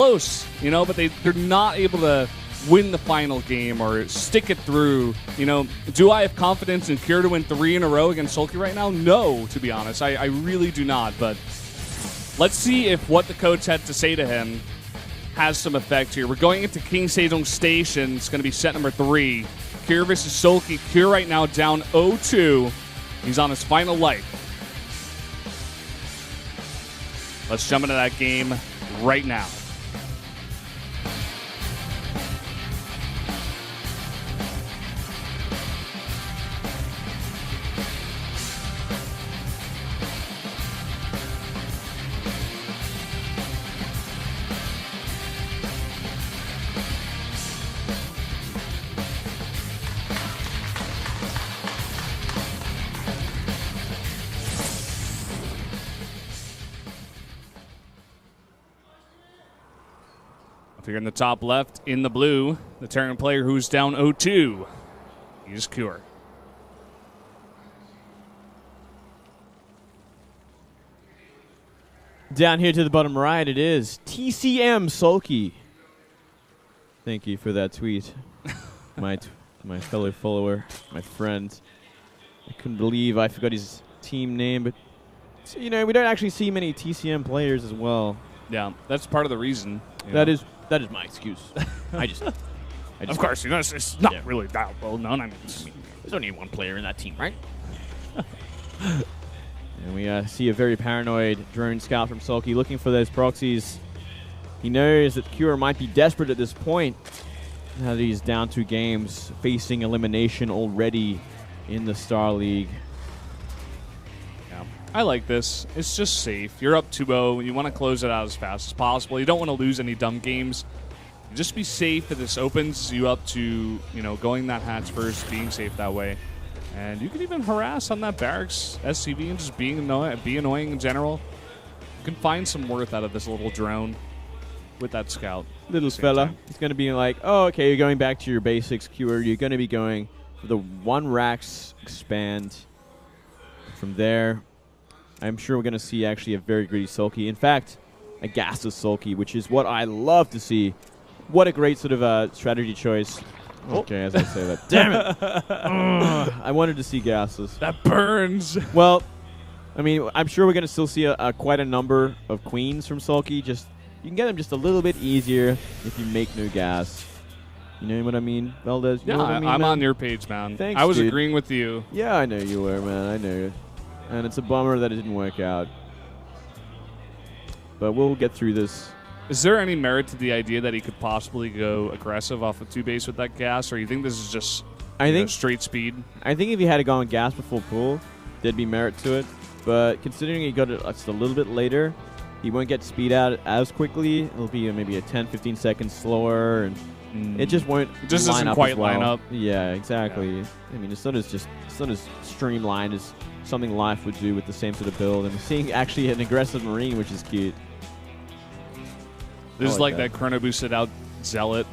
close, you know, but they're not able to win the final game or stick it through. You know, do I have confidence in Cure to win 3 in a row against SoulKey right now? No, to be honest. I really do not, but let's see if what the coach had to say to him has some effect here. We're going into King Sejong Station. It's going to be set number 3. Cure versus SoulKey. Cure right now down 0-2. He's on his final life. Let's jump into that game right now. Up here in the top left, in the blue, the Terran player who's down 0-2. He's Cure. Down here to the bottom right, it is TCM SoulKey. Thank you for that tweet, my fellow follower, my friend. I couldn't believe I forgot his team name, but you know, we don't actually see many TCM players as well. Yeah, that's part of the reason. That is my excuse. I just of course, you know, it's not really that well known. I mean, there's only one player in that team, right? And we see a very paranoid drone scout from SoulKey looking for those proxies. He knows that Cure might be desperate at this point. Now that he's down 2 games, facing elimination already in the Star League. Yeah, I like this. It's just safe. You're up 2-0. You want to close it out as fast as possible. You don't want to lose any dumb games. Just be safe. This opens you up to, you know, going that hatch first, being safe that way. And you can even harass on that barracks SCV and just be annoying in general. You can find some worth out of this little drone with that scout. Little fella. He's going to be like, oh, okay, you're going back to your basics, Cure. You're going to be going for the 1 Rax expand. From there, I'm sure we're going to see actually a very greedy SoulKey. In fact, a gasless SoulKey, which is what I love to see. What a great sort of strategy choice. Okay, as I say that. Damn it! I wanted to see gasless. That burns. Well, I mean, I'm sure we're going to still see quite a number of queens from SoulKey. Just you can get them just a little bit easier if you make no gas. You know what I mean, Valdez? You Yeah, know what I mean, I'm man? on your page, man. Thanks, I was dude. agreeing with you. Yeah, I know you were, man. I know. And it's a bummer that it didn't work out. But we'll get through this. Is there any merit to the idea that he could possibly go aggressive off of 2 base with that gas, or you think this is just straight speed? I think if he had to go on gas before pool, there'd be merit to it. But considering he got it just a little bit later, he won't get speed out as quickly. It'll be maybe a 10-15 seconds slower, and it just won't. It just line doesn't up quite as well. line up. Yeah, exactly. Yeah. I mean, it's not as streamlined as something Life would do with the same sort of build. And we're seeing actually an aggressive Marine, which is cute. This is like that chrono boosted out Zealot,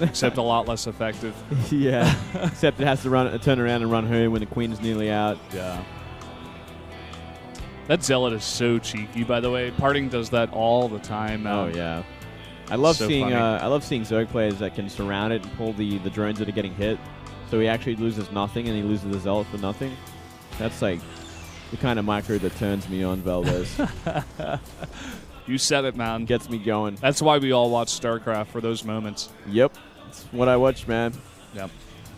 except a lot less effective. Yeah, except it has to turn around and run home when the queen is nearly out. Yeah. That Zealot is so cheeky, by the way. Parting does that all the time. Oh yeah, I love so seeing funny. I love seeing Zerg players that can surround it and pull the drones that are getting hit. So he actually loses nothing and he loses the Zealot for nothing. That's like the kind of micro that turns me on, Valdez. You said it, man. Gets me going. That's why we all watch StarCraft, for those moments. Yep, that's what I watch, man. Yep.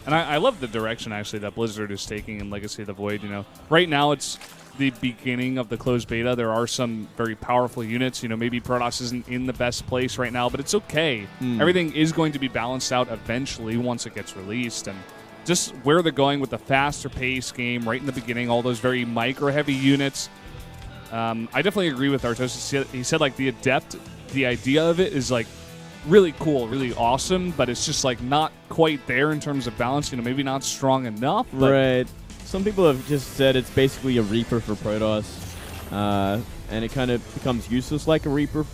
And I love the direction, actually, that Blizzard is taking in Legacy of the Void. You know, right now it's the beginning of the closed beta. There are some very powerful units. You know, maybe Protoss isn't in the best place right now, but it's okay. Everything is going to be balanced out eventually once it gets released. And just where they're going with the faster pace game right in the beginning, all those very micro-heavy units. I definitely agree with Artos. He said, like, the Adept, the idea of it is, like, really cool, really awesome, but it's just, like, not quite there in terms of balance. You know, maybe not strong enough. But Right. Some people have just said it's basically a Reaper for Protoss, and it kind of becomes useless like a Reaper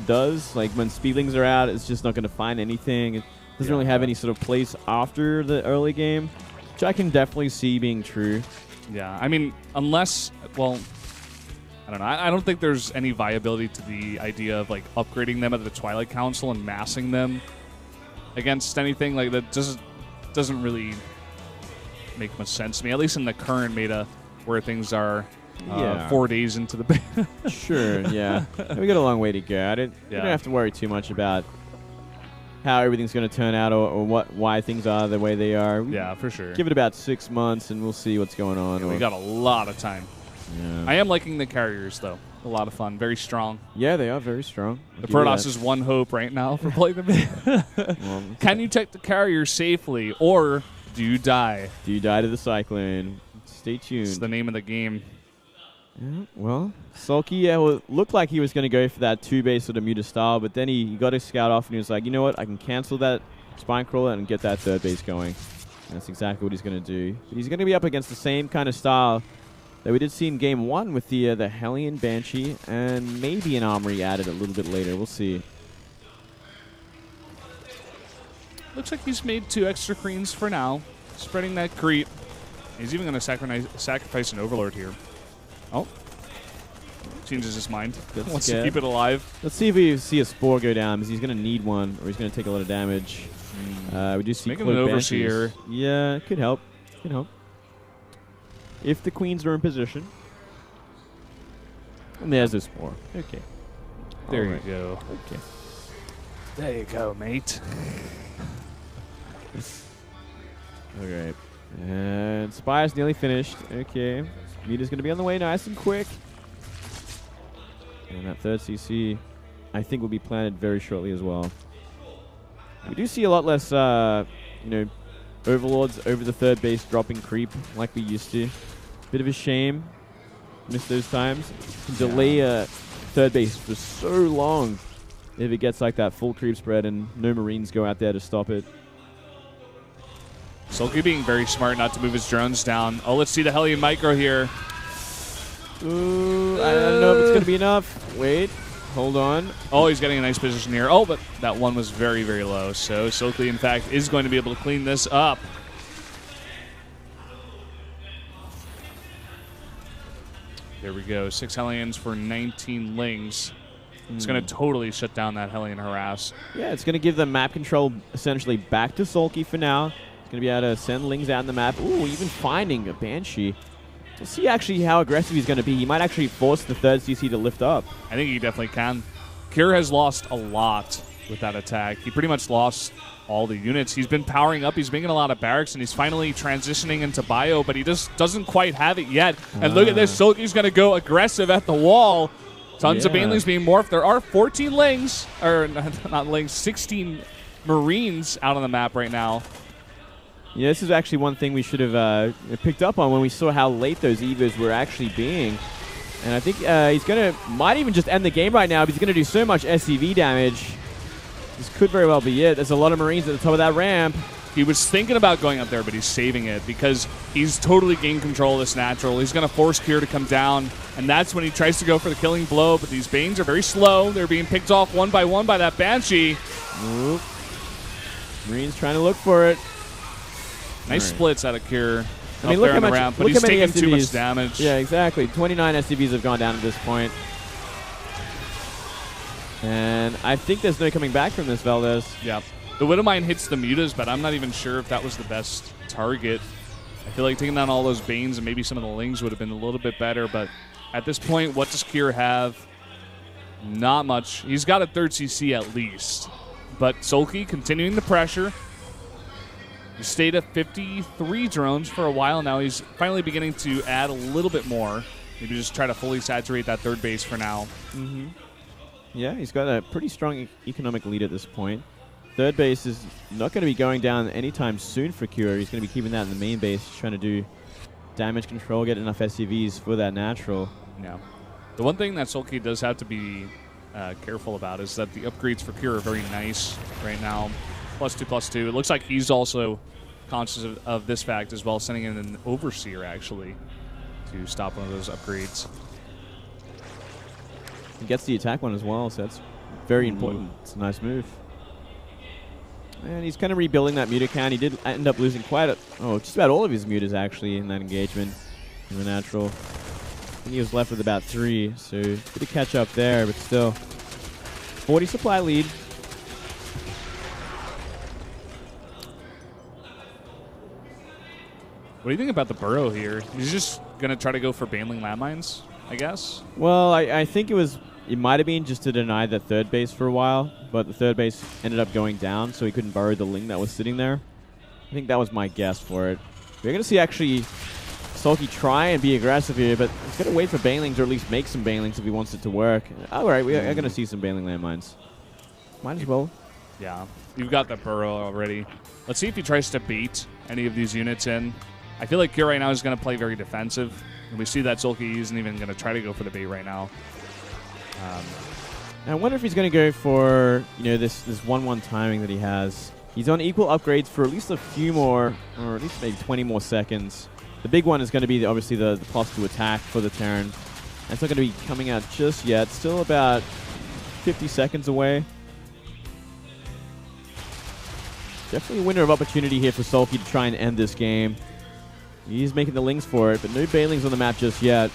does. Like, when Speedlings are out, it's just not going to find anything. It doesn't really have any sort of place after the early game, which I can definitely see being true. Yeah, I mean, unless, well, I don't know. I don't think there's any viability to the idea of like upgrading them at the Twilight Council and massing them against anything. Like that doesn't really make much sense to me, at least in the current meta where things are 4 days into the beta. Sure, yeah. We got a long way to go. You don't have to worry too much about how everything's going to turn out or why things are the way they are. Yeah, for sure. Give it about 6 months and we'll see what's going on. Yeah, we got a lot of time. Yeah. I am liking the carriers, though. A lot of fun. Very strong. Yeah, they are very strong. The Protoss is one hope right now for playing the beta. Well, can you take the carrier safely, or do you die? Do you die to the Cyclone? Stay tuned. It's the name of the game. Yeah, well, SoulKey looked like he was going to go for that 2-base sort of muta style, but then he got his scout off and he was like, you know what, I can cancel that spine crawler and get that 3rd base going. And that's exactly what he's going to do. But he's going to be up against the same kind of style that we did see in Game 1 with the Hellion Banshee and maybe an Armory added a little bit later. We'll see. Looks like he's made 2 extra queens for now, spreading that creep. He's even going to sacrifice an Overlord here. Oh. Changes his mind. Wants to keep it alive. Let's see if we see a Spore go down, because he's going to need one, or he's going to take a lot of damage. We do see making an Overseer. Yeah, could help. Could help. If the queens are in position. And there's the Spore. Okay. There you go. Okay. There you go, mate. Okay. And Spire's nearly finished. Okay. Muta's going to be on the way nice and quick. And that 3rd CC, I think, will be planted very shortly as well. We do see a lot less, Overlords over the 3rd base dropping creep like we used to. Bit of a shame. Missed those times. Can delay a 3rd base for so long if it gets like that full creep spread and no Marines go out there to stop it. SoulKey being very smart not to move his drones down. Oh, let's see the Hellion Micro here. Ooh, I don't know if it's going to be enough. Wait, hold on. Oh, he's getting a nice position here. Oh, but that one was very, very low. So SoulKey, in fact, is going to be able to clean this up. There we go. 6 Hellions for 19 Lings. It's going to totally shut down that Hellion harass. Yeah, it's going to give the map control essentially back to SoulKey for now. It's going to be able to send Lings out in the map. Ooh, even finding a Banshee. We'll see actually how aggressive he's going to be. He might actually force the 3rd CC to lift up. I think he definitely can. Kira has lost a lot with that attack. He pretty much lost all the units. He's been powering up. He's making a lot of barracks, and he's finally transitioning into bio, but he just doesn't quite have it yet. And look at this. SoulKey's going to go aggressive at the wall. Tons of Banelings being morphed. There are 14 Lings, or not Lings, 16 Marines out on the map right now. Yeah, this is actually one thing we should have picked up on when we saw how late those Evos were actually being. And I think he's might even just end the game right now, but he's going to do so much SCV damage. This could very well be it. There's a lot of Marines at the top of that ramp. He was thinking about going up there, but he's saving it because he's totally gained control of this natural. He's going to force Kier to come down, and that's when he tries to go for the killing blow, but these Banes are very slow. They're being picked off one by one by that Banshee. Oop. Marines trying to look for it. Nice splits out of Kier. I mean, look how much, ramp, but he's taking too much damage. Yeah, exactly. 29 SCVs have gone down at this point. And I think there's no coming back from this, Valdez. Yeah. The Widowmine hits the mutas, but I'm not even sure if that was the best target. I feel like taking down all those Banes and maybe some of the Lings would have been a little bit better, but at this point, what does Kier have? Not much. He's got a 3rd CC at least. But SoulKey continuing the pressure. He stayed at 53 drones for a while now. He's finally beginning to add a little bit more. Maybe just try to fully saturate that 3rd base for now. Mm-hmm. Yeah, he's got a pretty strong economic lead at this point. 3rd base is not going to be going down anytime soon for Kira. He's going to be keeping that in the main base, trying to do damage control, get enough SCVs for that natural. Yeah. The one thing that SoulKey does have to be careful about is that the upgrades for Kira are very nice right now. +2/+2. It looks like he's also conscious of this fact as well, sending in an Overseer, actually, to stop one of those upgrades. He gets the attack one as well, so that's very important. It's a nice move. And he's kind of rebuilding that muta count. He did end up losing just about all of his mutas, actually, in that engagement in the natural. And he was left with about 3, so a bit of catch up there, but still. 40 supply lead. What do you think about the burrow here? He's just going to try to go for Baneling landmines, I guess? Well, I think it might have been just to deny the third base for a while, but the third base ended up going down, so he couldn't burrow the Ling that was sitting there. I think that was my guess for it. We're going to see actually SoulKey try and be aggressive here, but he's going to wait for Banelings, or at least make some Banelings if he wants it to work. All right, we are going to see some Baneling landmines. Might as well. Yeah, you've got the burrow already. Let's see if he tries to bait any of these units in. I feel like Cure right now is going to play very defensive. And we see that SoulKey isn't even going to try to go for the bait right now. I wonder if he's going to go for, this 1-1 timing that he has. He's on equal upgrades for at least a few more, or at least maybe 20 more seconds. The big one is going to be obviously the +2 attack for the Terran. That's not going to be coming out just yet. Still about 50 seconds away. Definitely a window of opportunity here for SoulKey to try and end this game. He's making the Lings for it, but no Banelings on the map just yet.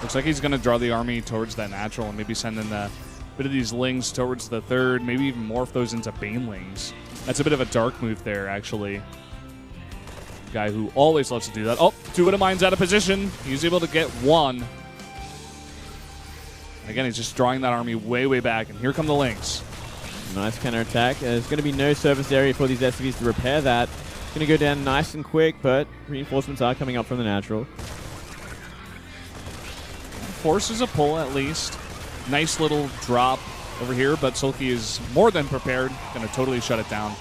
Looks like he's going to draw the army towards that natural and maybe send in a bit of these Lings towards the third, maybe even morph those into Banelings. That's a bit of a dark move there, actually. Guy who always loves to do that. Oh, 2 Widow Mines out of position. He's able to get 1. Again, he's just drawing that army way, way back, and here come the Lings. Nice counterattack. There's going to be no surface area for these SCVs to repair that. Going to go down nice and quick, but reinforcements are coming up from the natural. Forces a pull at least. Nice little drop over here, but SoulKey is more than prepared. Going to totally shut it down.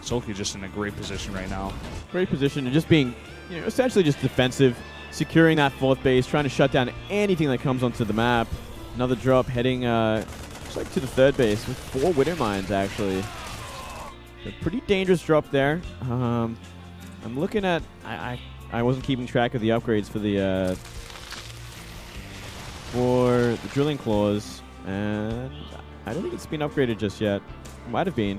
SoulKey just in a great position right now. Great position and just being, essentially just defensive, securing that 4th base, trying to shut down anything that comes onto the map. Another drop heading looks like to the 3rd base with 4 Widow Mines actually. A pretty dangerous drop there. I'm looking at. I wasn't keeping track of the upgrades for the drilling claws, and I don't think it's been upgraded just yet. Might have been.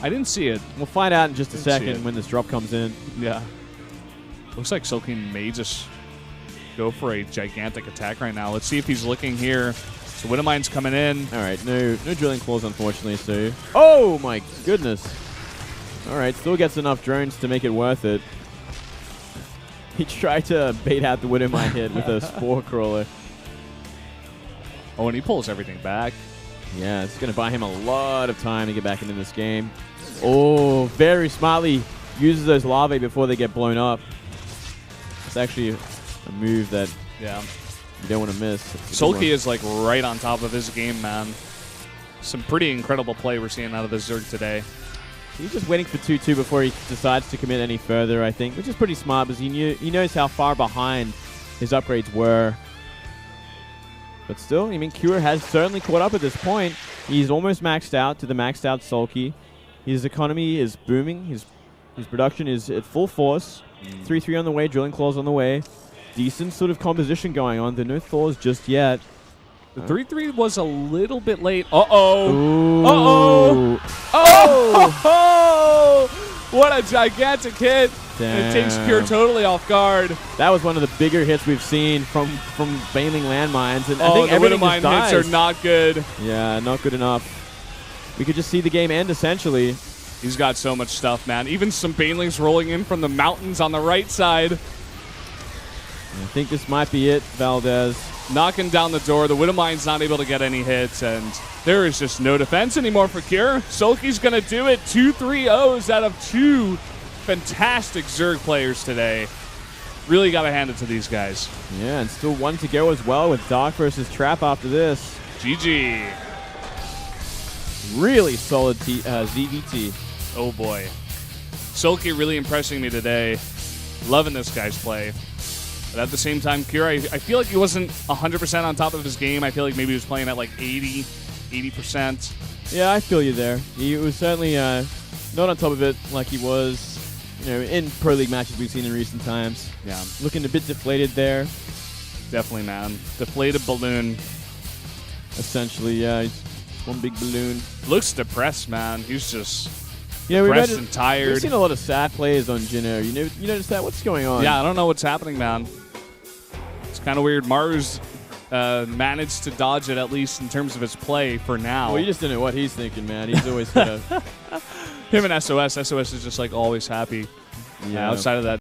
I didn't see it. We'll find out in just a second when this drop comes in. Yeah. Looks like SoulKey may just go for a gigantic attack right now. Let's see if he's looking here. So Widow Mine's coming in. All right, no drilling claws, unfortunately. So, oh my goodness. All right, still gets enough drones to make it worth it. He tried to bait out the Widow Mine hit with a Spore Crawler. Oh, and he pulls everything back. Yeah, it's going to buy him a lot of time to get back into this game. Oh, very smartly uses those larvae before they get blown up. It's actually a move that you don't want to miss. SoulKey is like right on top of his game, man. Some pretty incredible play we're seeing out of the Zerg today. He's just waiting for 2-2 before he decides to commit any further, I think, which is pretty smart because he knows how far behind his upgrades were. But still, Cure has certainly caught up at this point. He's almost maxed out to the maxed out SoulKey. His economy is booming. His production is at full force. 3-3 on the way, drilling claws on the way. Decent sort of composition going on. There are no Thors just yet. The 3-3 was a little bit late. Uh-oh. Ooh. Uh-oh. Oh! What a gigantic hit. And it takes Cure totally off guard. That was one of the bigger hits we've seen from Baneling landmines. And I think the Widow everything Mine just hits are not good. Yeah, not good enough. We could just see the game end, essentially. He's got so much stuff, man. Even some Banelings rolling in from the mountains on the right side. I think this might be it, Valdez. Knocking down the door. The Widow Mine's not able to get any hits, and there is just no defense anymore for Cure. SoulKey's going to do it. 2 3-0s out of 2 fantastic Zerg players today. Really got to hand it to these guys. Yeah, and still 1 to go as well with Dark versus Trap after this. GG. Really solid ZVT. Oh, boy. SoulKey really impressing me today. Loving this guy's play. But at the same time, Cure, I feel like he wasn't 100% on top of his game. I feel like maybe he was playing at like 80%. Yeah, I feel you there. He was certainly not on top of it like he was in Pro League matches we've seen in recent times. Yeah. Looking a bit deflated there. Definitely, man. Deflated balloon. Essentially, yeah. He's one big balloon. Looks depressed, man. He's just... Yeah, depressed and tired. We've seen a lot of sad players on Jino. You notice that? What's going on? Yeah, I don't know what's happening, man. Kind of weird. Mars managed to dodge it, at least in terms of his play for now. Well, you just didn't know what he's thinking, man. He's always gonna. Him and SOS. SOS is just like always happy. Yeah. Outside of that.